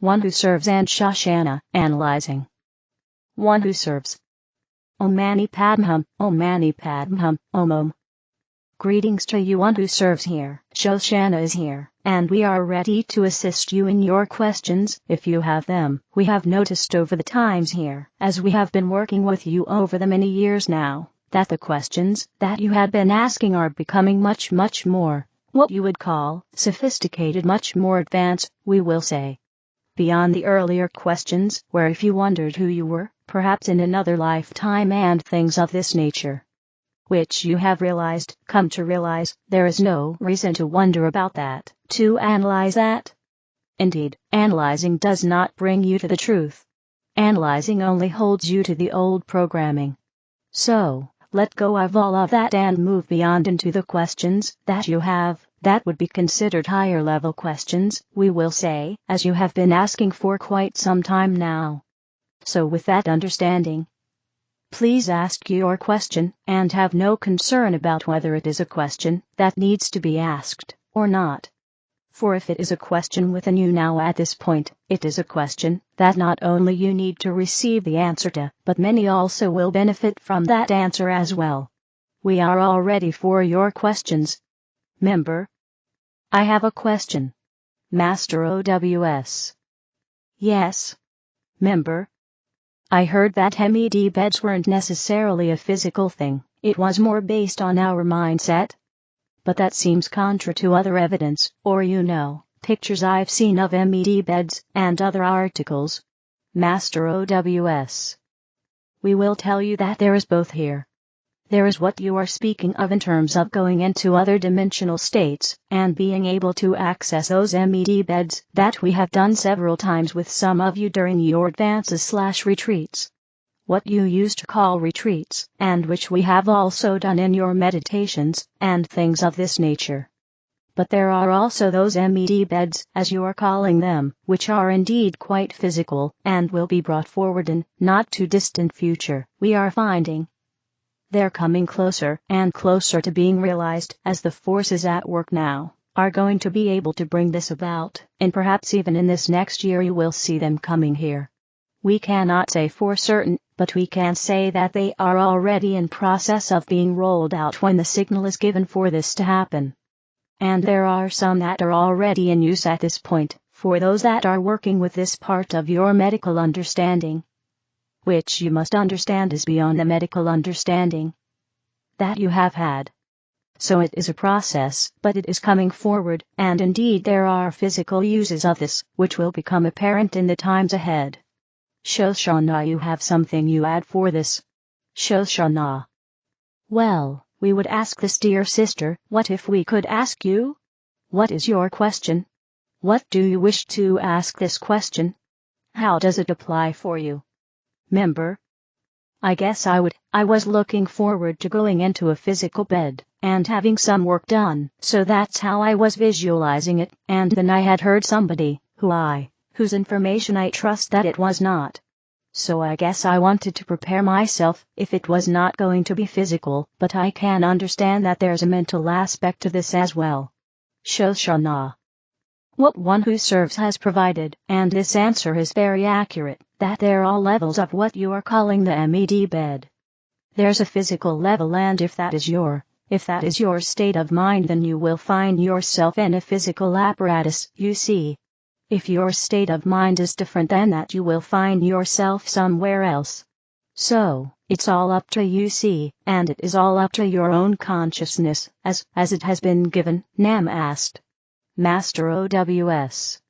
One who serves and Shoshanna, analyzing. One who serves. Om Mani Padmehum, Om Mani Padmehum, Om. Greetings to you, one who serves here. Shoshanna is here, and we are ready to assist you in your questions, if you have them. We have noticed over the times here, as we have been working with you over the many years now, that the questions that you had been asking are becoming much more, what you would call, sophisticated, much more advanced, we will say. Beyond the earlier questions, where if you wondered who you were, perhaps in another lifetime and things of this nature, which you have come to realize, there is no reason to wonder about that, to analyze that. Indeed, analyzing does not bring you to the truth. Analyzing only holds you to the old programming. So, let go of all of that and move beyond into the questions that you have, that would be considered higher level questions, we will say, as you have been asking for quite some time now. So with that understanding, please ask your question, and have no concern about whether it is a question that needs to be asked, or not. For if it is a question within you now at this point, it is a question that not only you need to receive the answer to, but many also will benefit from that answer as well. We are all ready for your questions. Member, I have a question. Master OWS. Yes. Member, I heard that MED beds weren't necessarily a physical thing, it was more based on our mindset. But that seems contra to other evidence, or pictures I've seen of MED beds, and other articles. Master OWS. We will tell you that there is both here. There is what you are speaking of in terms of going into other dimensional states, and being able to access those MED beds, that we have done several times with some of you during your advances/retreats. What you used to call retreats, and which we have also done in your meditations, and things of this nature. But there are also those MED beds, as you are calling them, which are indeed quite physical, and will be brought forward in not too distant future. We are finding they're coming closer and closer to being realized, as the forces at work now are going to be able to bring this about, and perhaps even in this next year you will see them coming here. We cannot say for certain, but we can say that they are already in process of being rolled out when the signal is given for this to happen. And there are some that are already in use at this point, for those that are working with this part of your medical understanding, which you must understand is beyond the medical understanding that you have had. So it is a process, but it is coming forward, and indeed there are physical uses of this, which will become apparent in the times ahead. Shoshanna, you have something you add for this? Shoshanna. Well, we would ask this, dear sister, what if we could ask you? What is your question? What do you wish to ask this question? How does it apply for you? Member, I guess I was looking forward to going into a physical bed, and having some work done, so that's how I was visualizing it, and then I had heard somebody, whose information I trust that it was not. So I guess I wanted to prepare myself, if it was not going to be physical, but I can understand that there's a mental aspect to this as well. Shoshanna. What one who serves has provided, and this answer is very accurate, that there are all levels of what you are calling the MED bed. There's a physical level, and if that is your state of mind, then you will find yourself in a physical apparatus, you see. If your state of mind is different than that, you will find yourself somewhere else. So, it's all up to you, see, and it is all up to your own consciousness, as it has been given. Nam asked. Master OWS.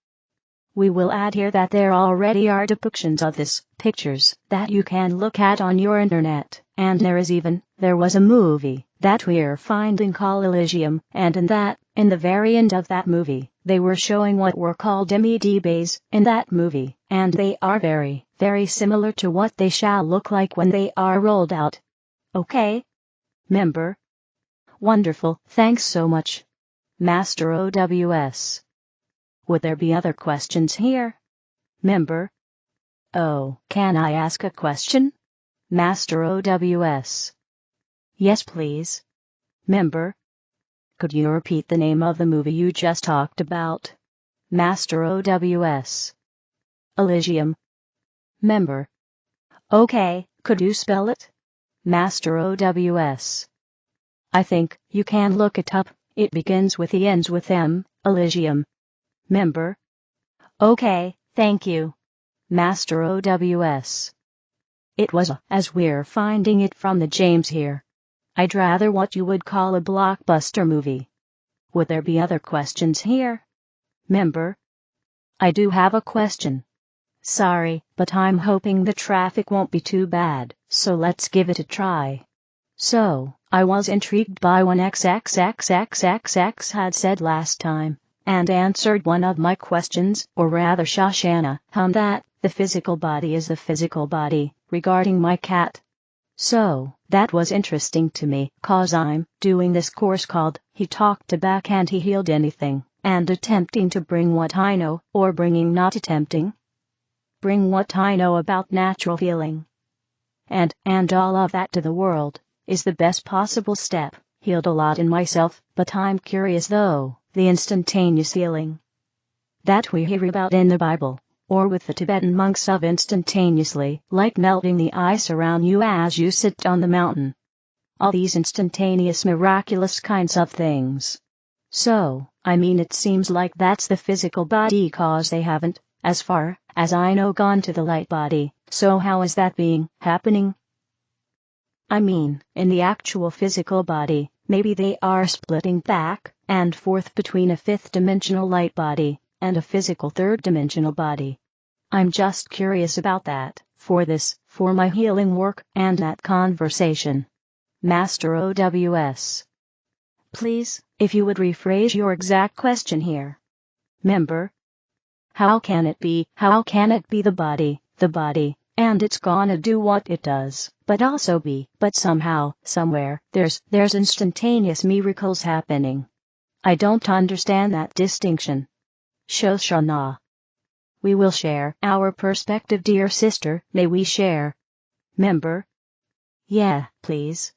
We will add here that there already are depictions of this, pictures, that you can look at on your internet, and there was a movie, that we're finding called Elysium, and in the very end of that movie, they were showing what were called MED bays, in that movie, and they are very, very similar to what they shall look like when they are rolled out. Okay? Member? Wonderful, thanks so much. Master OWS. Would there be other questions here? Member? Oh, can I ask a question? Master OWS. Yes, please. Member? Could you repeat the name of the movie you just talked about? Master OWS. Elysium. Member. Okay, could you spell it? Master OWS. I think you can look it up. It begins with E, ends with M. Elysium. Member. Okay, thank you. Master OWS. It was as we're finding it from the James here. I'd rather what you would call a blockbuster movie. Would there be other questions here? Member. I do have a question. Sorry, but I'm hoping the traffic won't be too bad, so let's give it a try. So, I was intrigued by what XXXXXX had said last time, and answered one of my questions, or rather Shoshanna, that the physical body is the physical body, regarding my cat. So, that was interesting to me, 'cause I'm doing this course called He Talked Back and He Healed Anything, and attempting to bring what I know, or bring what I know about natural healing. And all of that to the world, is the best possible step. Healed a lot in myself, but I'm curious though, the instantaneous healing that we hear about in the Bible, or with the Tibetan monks of instantaneously, like melting the ice around you as you sit on the mountain. All these instantaneous miraculous kinds of things. So, I mean it seems like that's the physical body, 'cause they haven't, as far as I know, gone to the light body, so how is that happening? I mean, in the actual physical body, maybe they are splitting back and forth between a fifth-dimensional light body and a physical third-dimensional body. I'm just curious about that, for my healing work and that conversation. Master OWS. Please, if you would rephrase your exact question here. Member. How can it be the body, and it's gonna do what it does, but somehow, somewhere, there's instantaneous miracles happening. I don't understand that distinction. Shoshanna. We will share our perspective, dear sister, may we share? Member. Yeah, please.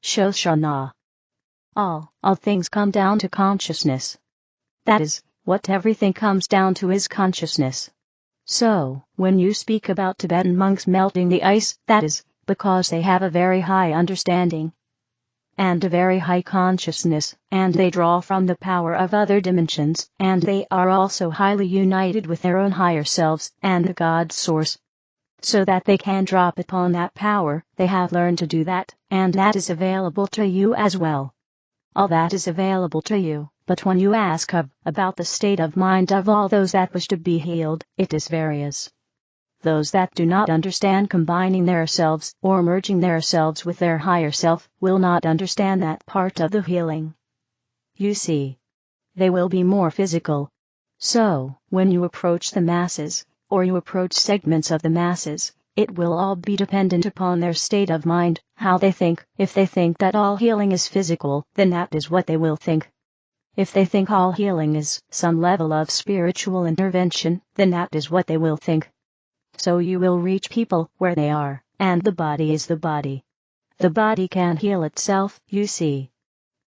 Shoshanna. All things come down to consciousness. That is, what everything comes down to is consciousness. So, when you speak about Tibetan monks melting the ice, that is, because they have a very high understanding and a very high consciousness, and they draw from the power of other dimensions, and they are also highly united with their own higher selves and the God source. So that they can drop upon that power, they have learned to do that, and that is available to you as well. All that is available to you, but when you ask about the state of mind of all those that wish to be healed, it is various. Those that do not understand combining their selves or merging their selves with their higher self will not understand that part of the healing. You see, they will be more physical. So, when you approach the masses, or you approach segments of the masses, it will all be dependent upon their state of mind, how they think. If they think that all healing is physical, then that is what they will think. If they think all healing is some level of spiritual intervention, then that is what they will think. So you will reach people where they are, and the body is the body. The body can heal itself, you see.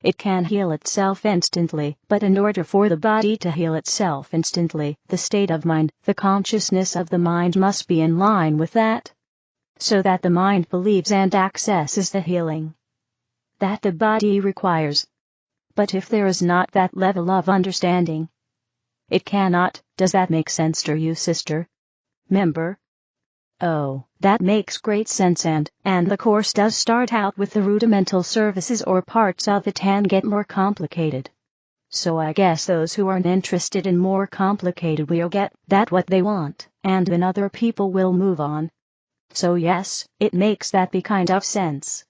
It can heal itself instantly, but in order for the body to heal itself instantly, the state of mind, the consciousness of the mind must be in line with that. So that the mind believes and accesses the healing that the body requires. But if there is not that level of understanding, it cannot. Does that make sense to you, sister? Member? Oh, that makes great sense, and the course does start out with the rudimental services or parts of it and get more complicated. So I guess those who aren't interested in more complicated will get that what they want, and then other people will move on. So yes, it makes that be kind of sense.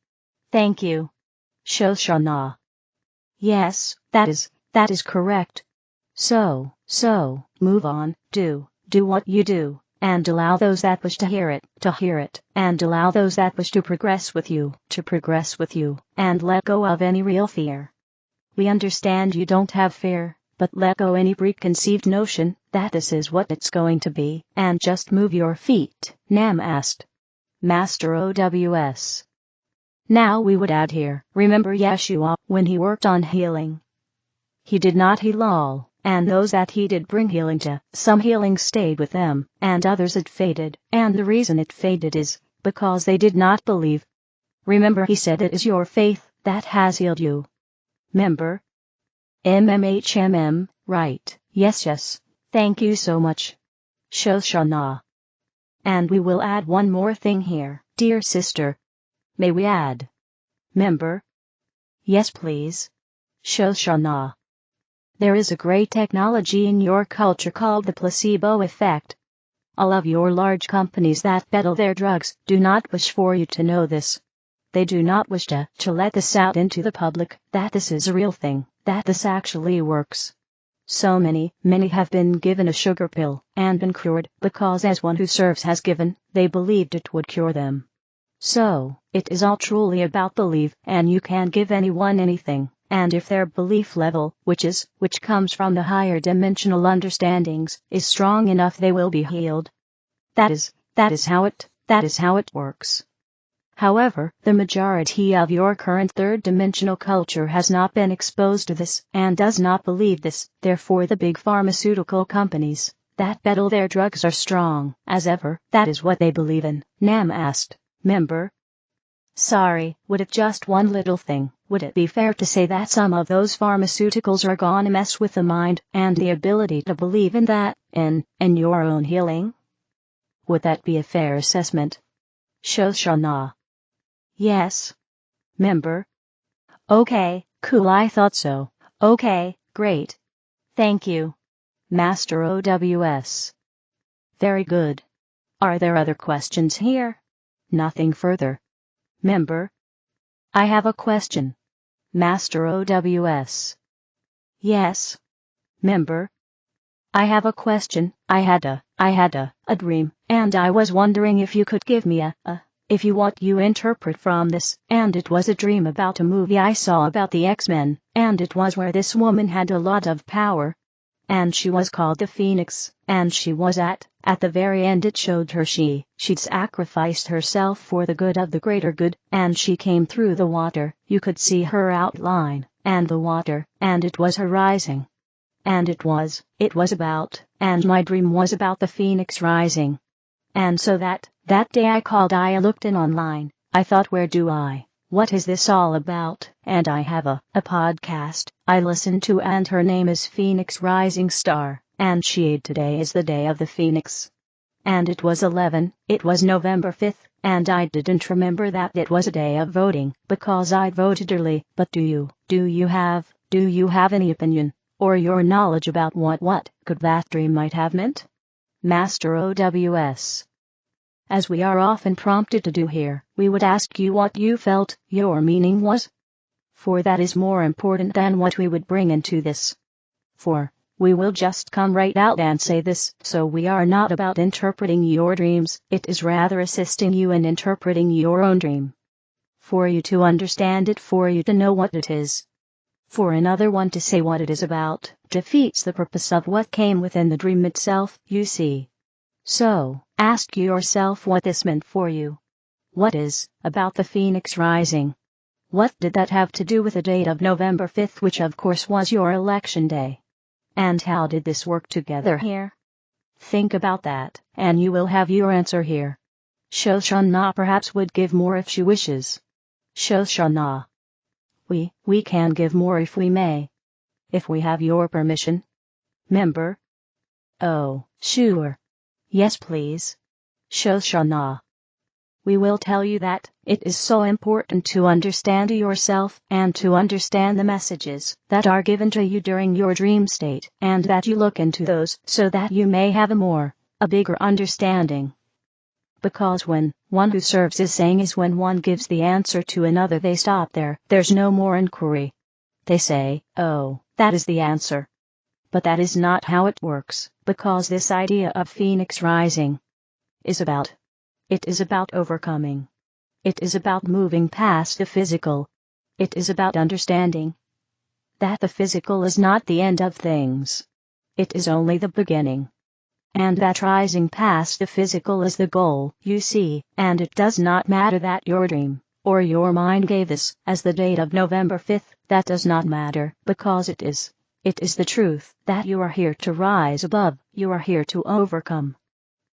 Thank you. Shoshanna. Yes, that is correct. So, move on, do what you do, and allow those that wish to hear it, and allow those that wish to progress with you, and let go of any real fear. We understand you don't have fear, but let go any preconceived notion that this is what it's going to be, and just move your feet. Namaste. Master OWS. Now we would add here, remember Yeshua, when he worked on healing, he did not heal all, and those that he did bring healing to, some healing stayed with them, and others it faded, and the reason it faded is because they did not believe. Remember, he said it is your faith that has healed you. Member? Right, yes, thank you so much, Shoshanna. And we will add one more thing here, dear sister. May we add? Member? Yes please, Shoshanna. There is a great technology in your culture called the placebo effect. All of your large companies that peddle their drugs do not wish for you to know this. They do not wish to let this out into the public, that this is a real thing, that this actually works. So many have been given a sugar pill and been cured because as one who serves has given, they believed it would cure them. So, it is all truly about belief, and you can give anyone anything, and if their belief level, which comes from the higher dimensional understandings, is strong enough, they will be healed. That is how it works. However, the majority of your current third-dimensional culture has not been exposed to this, and does not believe this, therefore the big pharmaceutical companies that peddle their drugs are strong as ever, that is what they believe in. Nam asked, Member? Sorry, would it just one little thing, would it be fair to say that some of those pharmaceuticals are gonna mess with the mind, and the ability to believe in that, in your own healing? Would that be a fair assessment? Shoshanna. Yes. Member? Okay, cool, I thought so. Okay, great. Thank you, Master OWS. Very good. Are there other questions here? Nothing further. Member? I have a question, Master OWS. Yes. Member? I have a question. I had a dream, and I was wondering if you could give me if you what you interpret from this, and it was a dream about a movie I saw about the X-Men, and it was where this woman had a lot of power, and she was called the Phoenix, and she was at the very end it showed her she'd sacrificed herself for the good of the greater good, and she came through the water, you could see her outline, and the water, and it was her rising. And it was about, and my dream was about the Phoenix rising. And so that day I looked in online, I thought what is this all about, and I have a podcast I listen to and her name is Phoenix Rising Star, and today is the day of the Phoenix. And it was November 5th, and I didn't remember that it was a day of voting, because I voted early, but do you have any opinion, or your knowledge about what could that dream might have meant? Master OWS. As we are often prompted to do here, we would ask you what you felt your meaning was. For that is more important than what we would bring into this. For we will just come right out and say this, so we are not about interpreting your dreams, it is rather assisting you in interpreting your own dream. For you to understand it, for you to know what it is. For another one to say what it is about, defeats the purpose of what came within the dream itself, you see. So, ask yourself what this meant for you. What is about the Phoenix rising? What did that have to do with the date of November 5th, which of course was your election day? And how did this work together here? Think about that, and you will have your answer here. Shoshanna perhaps would give more if she wishes. Shoshanna. We can give more if we may. If we have your permission. Member? Oh, sure. Yes please. Shoshanna. We will tell you that it is so important to understand yourself and to understand the messages that are given to you during your dream state, and that you look into those so that you may have a bigger understanding. Because when one who serves is saying is when one gives the answer to another, they stop there, there's no more inquiry. They say, oh, that is the answer. But that is not how it works, because this idea of Phoenix rising is about overcoming. It is about moving past the physical. It is about understanding that the physical is not the end of things. It is only the beginning. And that rising past the physical is the goal, you see, and it does not matter that your dream, or your mind gave this as the date of November 5th, that does not matter, because it is It is the truth that you are here to rise above, you are here to overcome.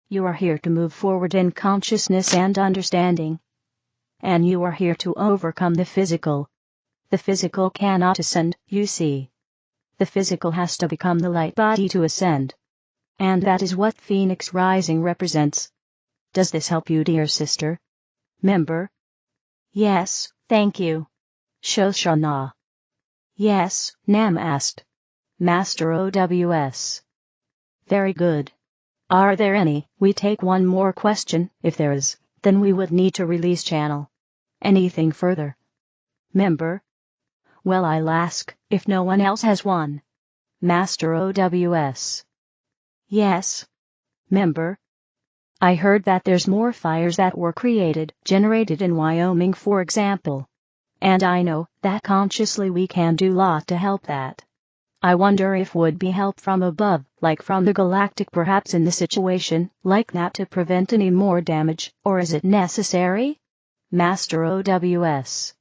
You are here to move forward in consciousness and understanding. And you are here to overcome the physical. The physical cannot ascend, you see. The physical has to become the light body to ascend. And that is what Phoenix Rising represents. Does this help you, dear sister? Member? Yes, thank you. Shoshanna. Yes, Nam asked. Master OWS. Very good. Are there any? We take one more question. If there is, then we would need to release channel. Anything further? Member? Well, I'll ask, if no one else has one. Master OWS. Yes. Member? I heard that there's more fires that were generated in Wyoming, for example. And I know that consciously we can do a lot to help that. I wonder if would be help from above, like from the galactic perhaps in the situation like that to prevent any more damage, or is it necessary? Master OWS.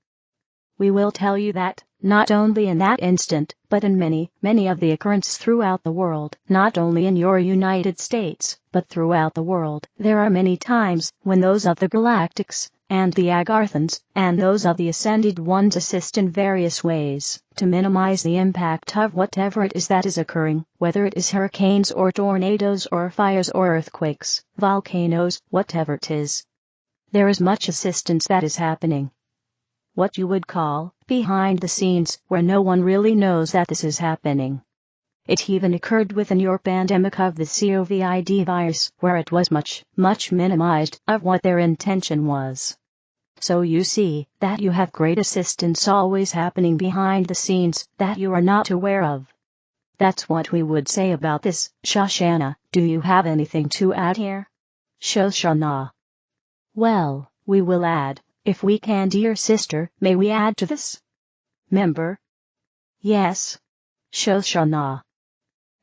We will tell you that, not only in that instant, but in many, many of the occurrences throughout the world, not only in your United States, but throughout the world. There are many times when those of the galactics, and the Agarthans, and those of the ascended ones assist in various ways, to minimize the impact of whatever it is that is occurring, whether it is hurricanes or tornadoes or fires or earthquakes, volcanoes, whatever it is. There is much assistance that is happening. What you would call, behind the scenes, where no one really knows that this is happening. It even occurred within your pandemic of the COVID virus, where it was much, much minimized of what their intention was. So you see, that you have great assistance always happening behind the scenes, that you are not aware of. That's what we would say about this. Shoshanna, do you have anything to add here? Shoshanna. Well, we will add. If we can, dear sister, may we add to this? Member? Yes. Shoshanna.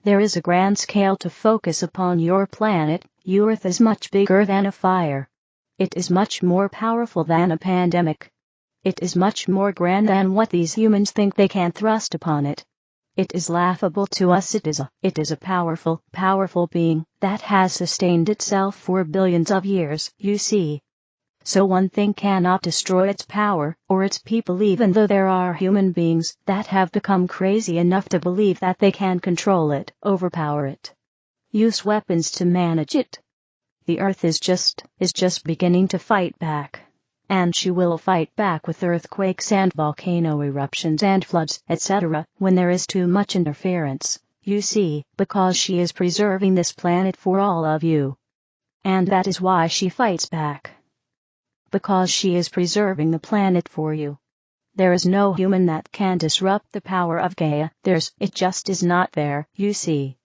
There is a grand scale to focus upon your planet. Your Earth is much bigger than a fire. It is much more powerful than a pandemic. It is much more grand than what these humans think they can thrust upon it. It is laughable to us. It is a powerful, powerful being that has sustained itself for billions of years, you see. So one thing cannot destroy its power, or its people, even though there are human beings that have become crazy enough to believe that they can control it, overpower it. Use weapons to manage it. The Earth is just beginning to fight back. And she will fight back with earthquakes and volcano eruptions and floods, etc., when there is too much interference, you see, because she is preserving this planet for all of you. And that is why she fights back. Because she is preserving the planet for you. There is no human that can disrupt the power of Gaia. It just is not there, you see.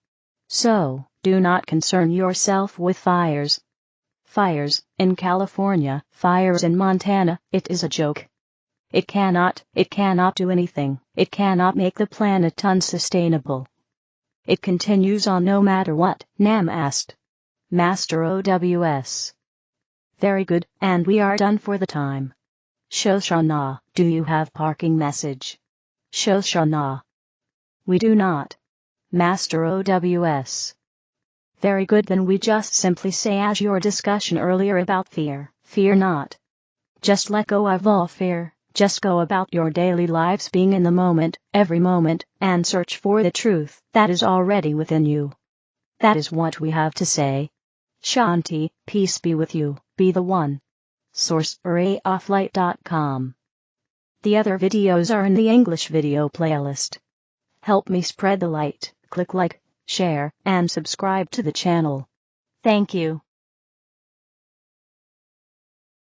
So, do not concern yourself with fires. Fires in California, fires in Montana, it is a joke. It cannot do anything. It cannot make the planet unsustainable. It continues on no matter what. Nam asked. Master OWS. Very good, and we are done for the time. Shoshanna, do you have parking message? Shoshanna. We do not. Master OWS. Very good, then we just simply say as your discussion earlier about fear, fear not. Just let go of all fear, just go about your daily lives being in the moment, every moment, and search for the truth that is already within you. That is what we have to say. Shanti, peace be with you, be the one. Source arrayofflight.com. The other videos are in the English video playlist. Help me spread the light, click like, share, and subscribe to the channel. Thank you.